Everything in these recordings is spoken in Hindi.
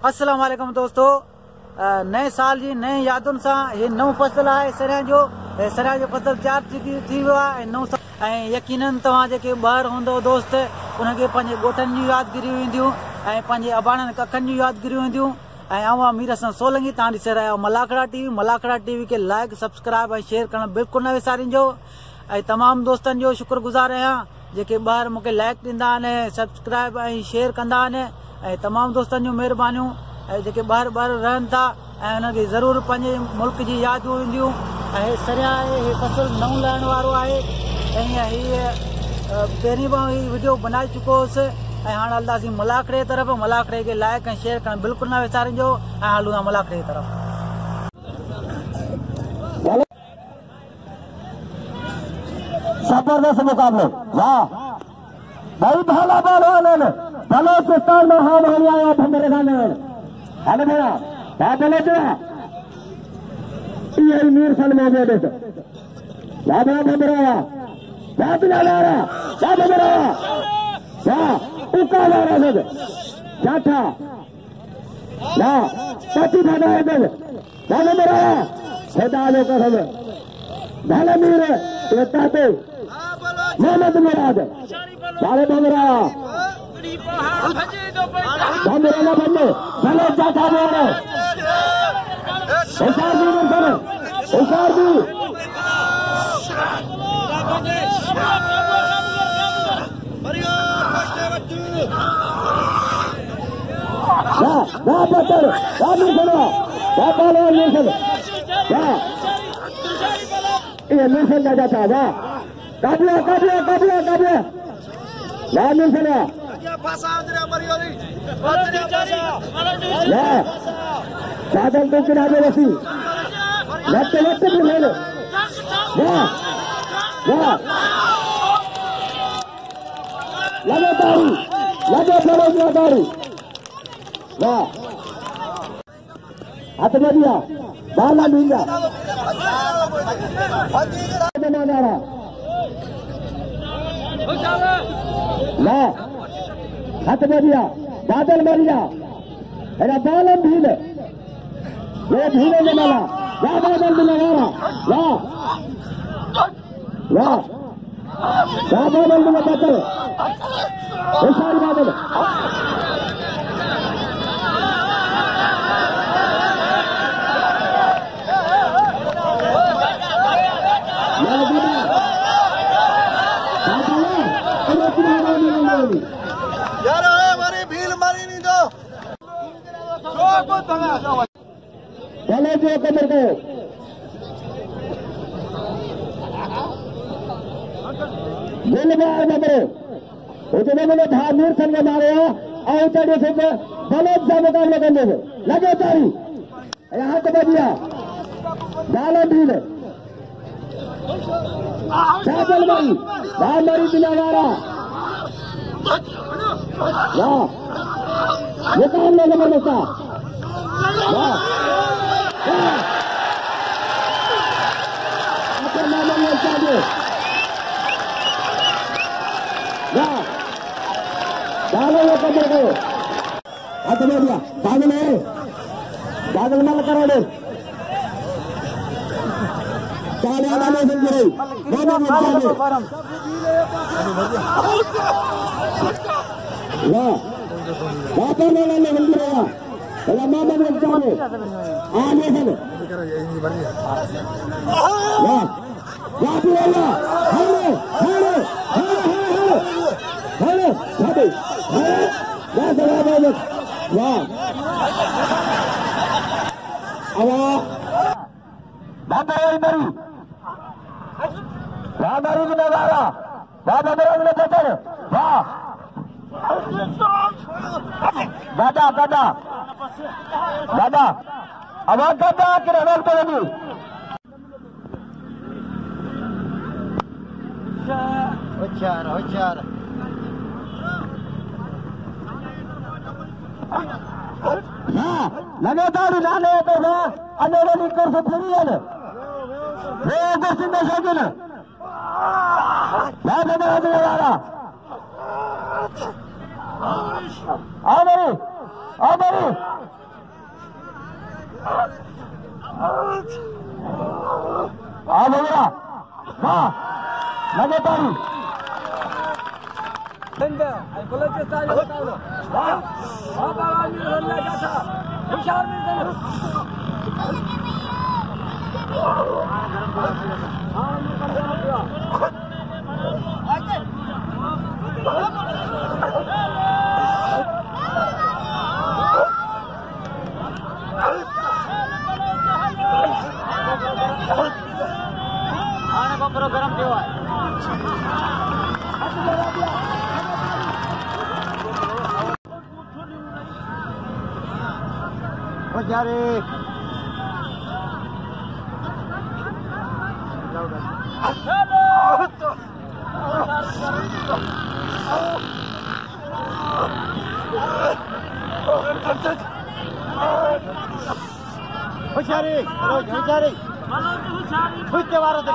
अस्सलाम वालेकुम दोस्तों, नए साल जी नए यादुनि सां हे नओं फसल आहे सरियां जो फसल तैयार थी वियो आहे। नओं यकीनन तव्हां जेके ॿाहिरि हूंदव दोस्त उनखे पंहिंजे ॻोठनि जूं यादगिरियूं ईंदियूं ऐं पंहिंजे अबाणनि कखनि जूं यादगिरियूं ईंदियूं। ऐं आऊं मीर हसन सोलंकी, तव्हां ॾिसी रहिया आहियो मलाखड़ा टीवी खे लाइक सब्सक्राइब ऐं शेयर करणु बिल्कुलु न विसारिजो। ऐं तमामु दोस्तनि जो शुक्रगुज़ार आहियां जेके ॿाहिरि मूंखे लाइक ॾींदा आहिनि, सब्सक्राइब ऐं शेयर कंदा आहिनि। ऐं तमामु दोस्तनि जूं महिरबानियूं जेके ॿाहिरि रहनि था ऐं हुनखे ज़रूरु पंहिंजे मुल्क जी यादियूं ईंदियूं। ऐं सरिया आहे, हे फसल नओं लहण वारो आहे। ऐं हीअ पहिरीं बार ही वीडियो बनाए चुको हुउसि ऐं हाणे हलंदासीं मलाखड़े तरफ़। मलाखड़े खे लाइक ऐं शेयर करणु बिल्कुलु न विसारिजो ऐं हलूं था मलाखड़े तरफ़। जबरदस्त मुकाबले, वाह भाई, भाला बॉल वाले बलोचिस्तान में हाल हो गया है। भंडरे खाने हल मेरा क्या बोले थे ये मीर सल में दे दे क्या बड़ा भंडरा क्या पिला रहा क्या भंडरा क्या उका ला रहा है क्या था ना पति बना है दे क्या भंडरा सेदा लो का सब भले मीर ये ताते मोहम्मद मुराद सारे भंडरा भंडरा ना भंडे भले जाता बोले उसार दी पत्थर ये मिसल जा जाता वाह काबला बादल तो किनारे रसी लगते भी ले लो लगे दारू वाह हाथ में दिया बाला मींगा हाथ में दिया बादल मरिया एरा बालम भील ये भीले ने माला वाह बादल में लगारा वाह बादल में बदल सारी बादल यार हमारी भील मारी नहीं दो चलो जो कमर को दिल मार नंबर उतने मैंने धामीर संग मारे और चढ़े से बलोच सा मुकाबला करने से लगे तारी यहाँ तो बजिया बाला भील चाचल भाई भाई दिलावारा वाह मुकाबला जबरदस्त वाह कमर को हाथ में दिया बादल मल करो दे दादा आवाज दादा कि रवल तो नहीं होशियार लगातार नाले तो ना अनेरे निकर से पूरी है ना वो गोष्ठी में शौकीन है मैं वाला आ आ बरू आ बरा वाह लगे पारू गरम थियो जारे हुशारी हुशारी हुते वारो ते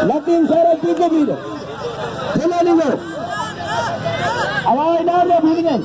लतीन सारे पीछे भी चला लीजिए आवाज डाल दे भूल गए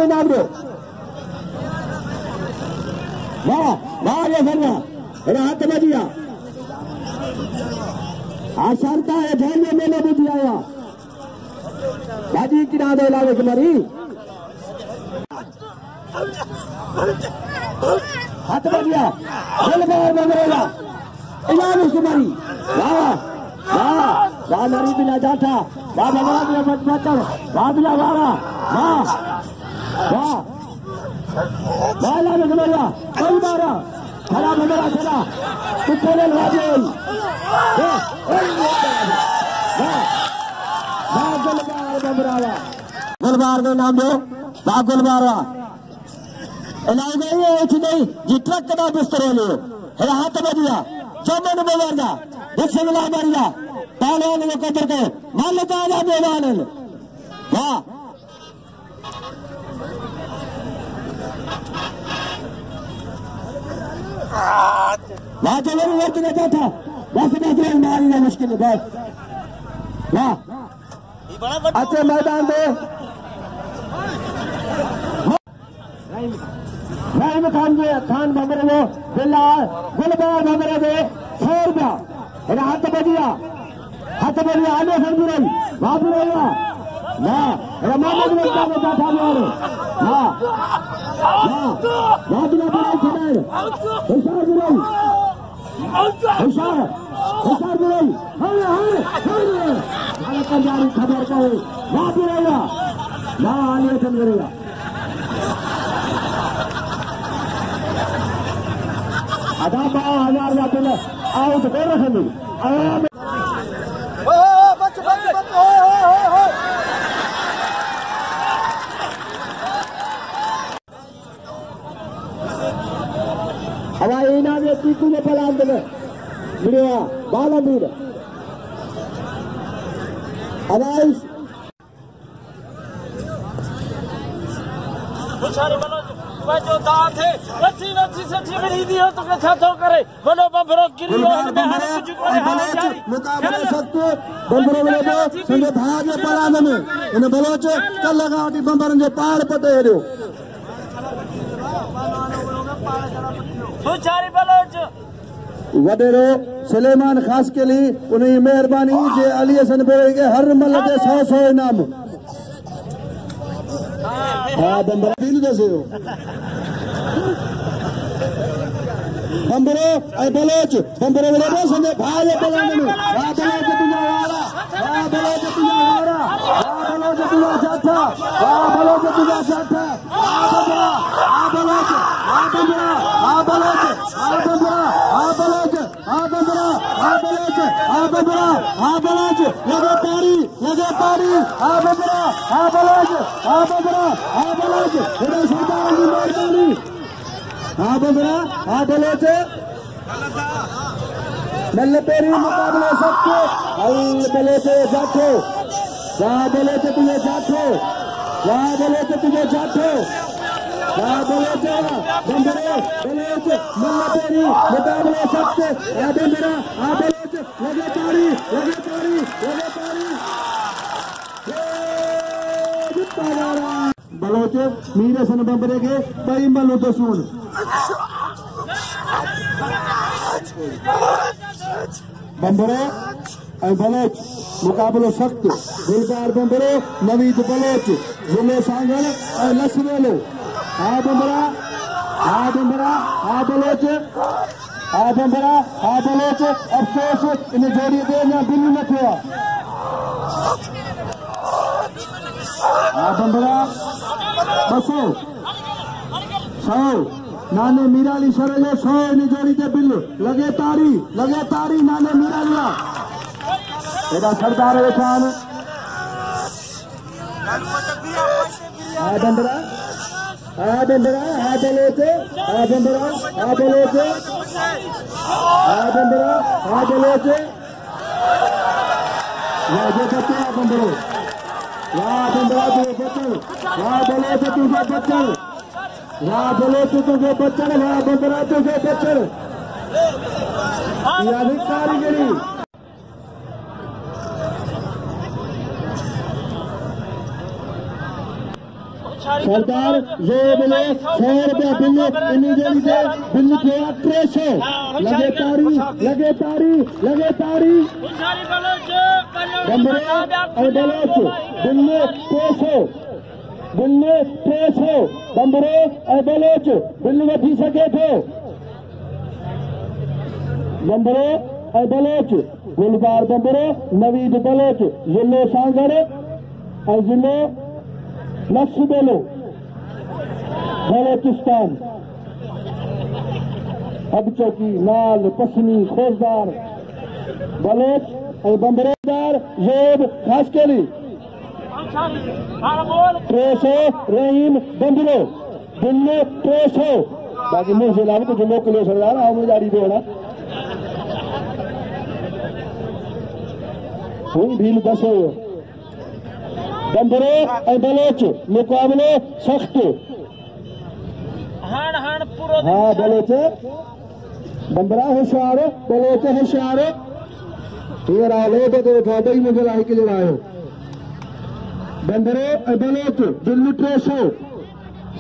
नाम दो वाह वाह ये फरवा हाथ में दिया आशांता है ध्यान में मैंने बुझ आया बाजी की नादे लागे कुमारी हाथ में दिया खेल बाहर में मरेगा इनाम कुमारी वाह वाह वाह नारी बिना जाता वाह भगवान ने मत मातर वाह बिना वारा वाह वाह बाला में समझा कई बारा खड़ा बंदरा खड़ा कुत्ते राजेल गुलबार का नाम दो बा गुलबारा नहीं जी ट्रक का बिस्तर लियो हाथ बजिया चौमन बोला रिक्शा मारिया पहलवान को कदर के मान लेता मेहमान वाह वहां तो मेरी वर्त रहता था बस मारना मुश्किल है बस वाह अच्छे मैदान दे रहीम खान भमरे वो बिल्लाल गुलबार भमरे दे 100 रुपया हाथ बजिया आने समझ रही वहां भी रहेगा वाह रमानंद में क्या बता था वाह वाह वाह बिना होशियार बुराई पंजाबी खबर का वहां भी रहेगा वहां आने समझ रहेगा आधा 1000 जाते आउट कर रहे हवाई इनाम टीकू ने पलान दे मिलिया बालमीर हवाई जो दांत है रची सच्ची मिली दी हो तो क्या तो करे बोलो बंबरो गिरी हो में हर कुछ करे हाल जारी मुकाबले सत्य बंबरो में संगे भाग पलान में इन बलोच कल लगावटी बंबरन जो पार पटे हेरियो सुचारी बलोच वडेरो सुलेमान खास के लिए उन्हें मेहरबानी जे अली हसन बेरे के हर मल के 100 इनाम हाँ बंबरा दिल जैसे हो बंबरो बलोच बंबरो संगे भाग पलान में बलोच तुझा हारा बलोच तुझा जाठा बलोच तुझा जाठा बलोच बलोच बलोच लगे तारी बलोच बलोच सरदार की मेहरबानी बलोच मल्ल पेरी मुकाबले सबके बलोच जाठो बलोच तुझे जाठो बलोच तुझे जाठो बलोच बंदरे बलोच मल्ल पेरी मुकाबले सबके बंदरा बलोच लगे तारी बलोच मीरे सन बंबरे के बई मल्लो तो सुन बंबरे बलोच मुकाबलो सख्त गुलजार बंबरे नवीद बलोच जिले सांगल लसवेलो बंबरा बलोच बलोच अफसोस इन जोड़ी दे ना बिल्ली न थियो बंबरा 200 100 नाने मीराली शरले 100 इन जोड़ी ते बिल लगे तारी नाने मीरालिया एदा सरदार वेठान बंबरा बलोच बलोच जो बच्चे बंबरो बंबरा तुझे बच्चन बलोच तुझे बच्चन बलोच तुझे बच्चन बंबरा तुझे बच्चन यानी कारीगरी सरदार जो मिले 100 रुपया बिल्ली इन्हीं जोड़ी दे बिल्ली के 300 लगे तारी बंबरे और बलोच बिल्ली 300 बंबरे और बलोच बिल्ली वठी सके थे बंबरे और बलोच गुलजार बंबरे नवीद बलोच जिले सांगर और जिले नक्सबेलो बलोचिस्तान अब चौकी नाल पसनी खोजदार बलोच और बंबरेदार जोब खासकेली 300 रहीम बंबरो दिल्ली 300 बाकी मुंह से लाभ तो जुम्मो किलो सरदार हम जारी देना भील 10 बंबरे और बलोच मुकाबले सख्त बलोच बंबरा होशियार बलोच होशियार ये रालो तो थोड़ा ही मुझे लाई के लिए आयो बंबरे और बलोच दिल्ली 300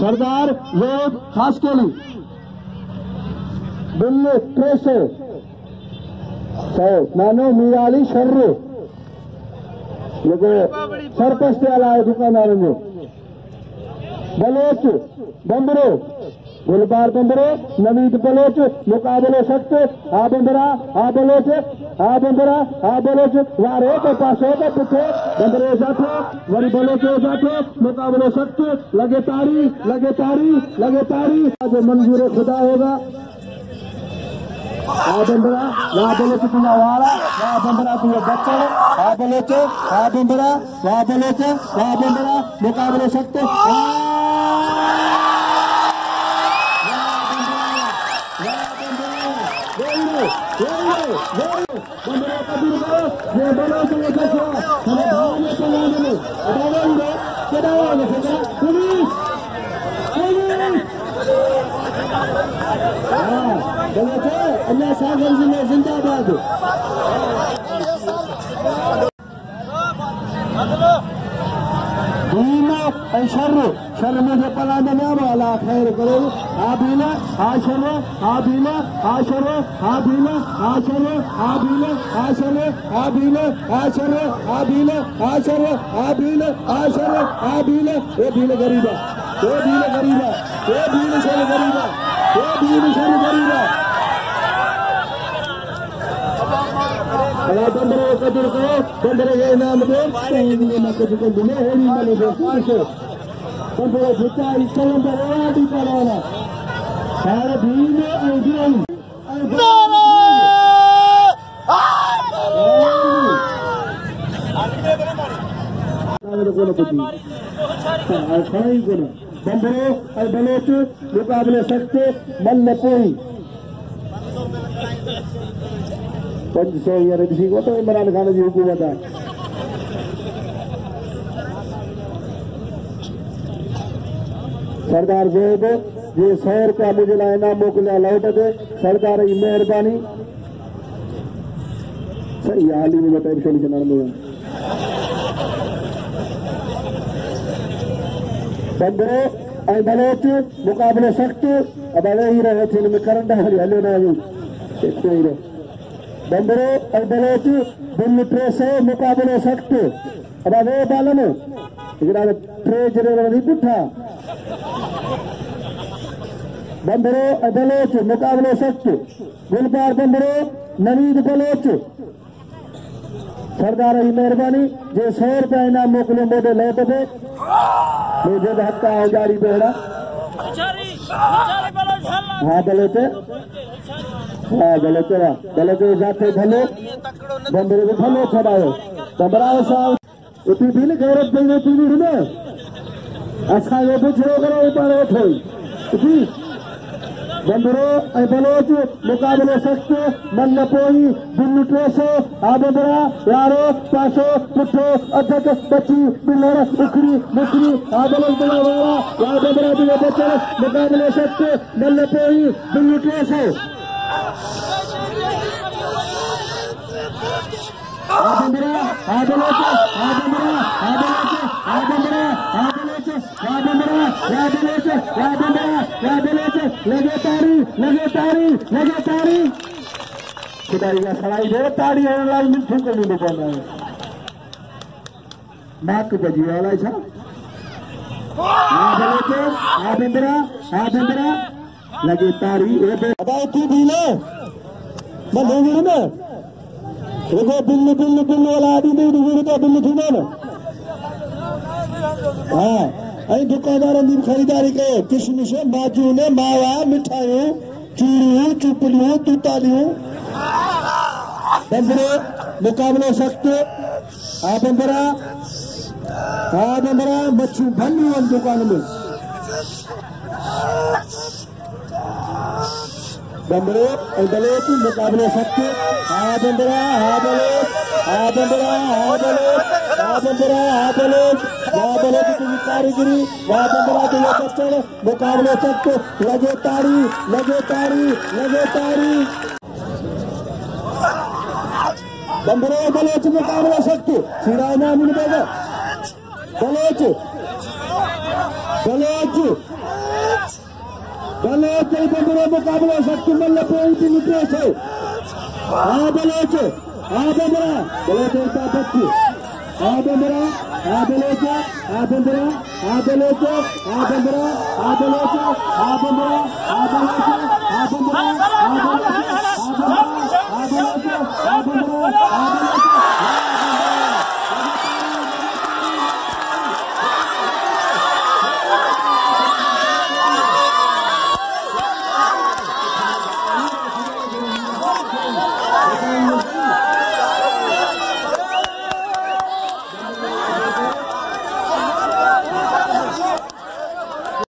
सरदार जोब खास केली दिल्ली 300 नानो मीराली शर्रो सरपंच ते आलाए दुकानदार में बलोच बंबरो गुलबार बंबरो नवीद बलोच मुकाबले सख्त बंबरा बलोच वारे तो पासो तो पुछो बंबरे जाठो वरी बलोच जाठो मुकाबले सख्त लगे तारी जो मंजूर खुदा होगा बंबरा बलोच तुझा वारा बंबरा तुझे बच्चन बलोच बंबरा बलोच बंबरा मुकाबले सख्त बंबरा का दूर करो ये बलोच ने कैसे हमें भाव में चलाने में पुलिस बलोच अल्लाह सागर जिले जिंदाबाद शर मुझे पलाने में वाला खैर करो आबीला आशरो आबीला आशरो आबीला आशरो आबीला आशरो आबीला आशरो आबीला आशरो आबीला आशरो आबीला ये भील गरीबा ये भील गरीबा ये भील शर गरीबा ये भील शर गरीबा बंदरों कदर को बंदरे ये नाम दे कहीं ना कुछ को दुनिया है नहीं मालूम है कुछ बंदरे जितना इसको बंदरे भी कराना सारे भी में आइडिया बंदरो और बलोच मुकाबले सकते मल्ल कोई 500 या रजी को तो इमरान खान जी हुकूमत है सरदार जोब ये 100 रुपया मुझे लाइना मोकलिया लौट दे सरकार की मेहरबानी सही हाल ही में टेंशन चलाने बंदरो और बलोच मुकाबले सख्त अब अड़े ही रहे थे इनमें करंट हले ना ही बंदरो और बलोच बिल ट्रे से मुकाबले सख्त अब अड़े बालन ट्रे जरे नहीं पुठा बंदरो और बलोच मुकाबले सख्त गुलबार बंदरो नवीद बलोच सरदार की मेहरबानी जो 100 रुपया इनाम मोकले मोदे लौट दे मुझे हक्का औजारी बेड़ा हाँ बलोचे बलोचे जाते भलो बंदरे को भलो छड़ाओ बंदराओ साहब उठी भी नहीं गैरत देने पीढ़ी में अच्छा ये पूछो करो ऊपर उठो उठी बंदरो बलोच मुकाबले सख्त मल्ल पोई बिल्लू ट्रेसो आबदरा यारो पासो पुठो अधक बच्ची बिल्लर उखरी मुखरी आबलोच बड़ा वाला आबदरा दिए बच्चे मुकाबले सख्त मल्ल पोई बिल्लू ट्रेसो आबदरा आबलोच आबदरा आबलोच आबदरा आबलोच आबदरा आबलोच आबदरा आबलोच लगे तारी खुदाई का सड़ाई दे ताड़ी लाल मिठू को नहीं बचा रहा है नाक बजी वाला ऐसा आबंदरा लगे तारी तू भी ले मैं ना देखो बिल्लू वाला आदमी नहीं तो बिल्लू थी ना हाँ अई दुकानदार की खरीदारी करो किशमिश माजून मावा मिठाइयों चूड़ियों चुपलियों तूतालियों बंदरे मुकाबले सख्त आबंदरा मच्छू भल्ली उन दुकान में बंदरे बलोच मुकाबले सख्त आबंदरा की कारीगरी बंदरा के बच्चों मुकाबले सख्त लगे तारी बंदरो बलोच मुकाबले सख्त सीरा इनाम मिलेगा बलोच बंदरो मुकाबले सख्त मल्ल पोई निकले से बलोच बच्ची आबंदरा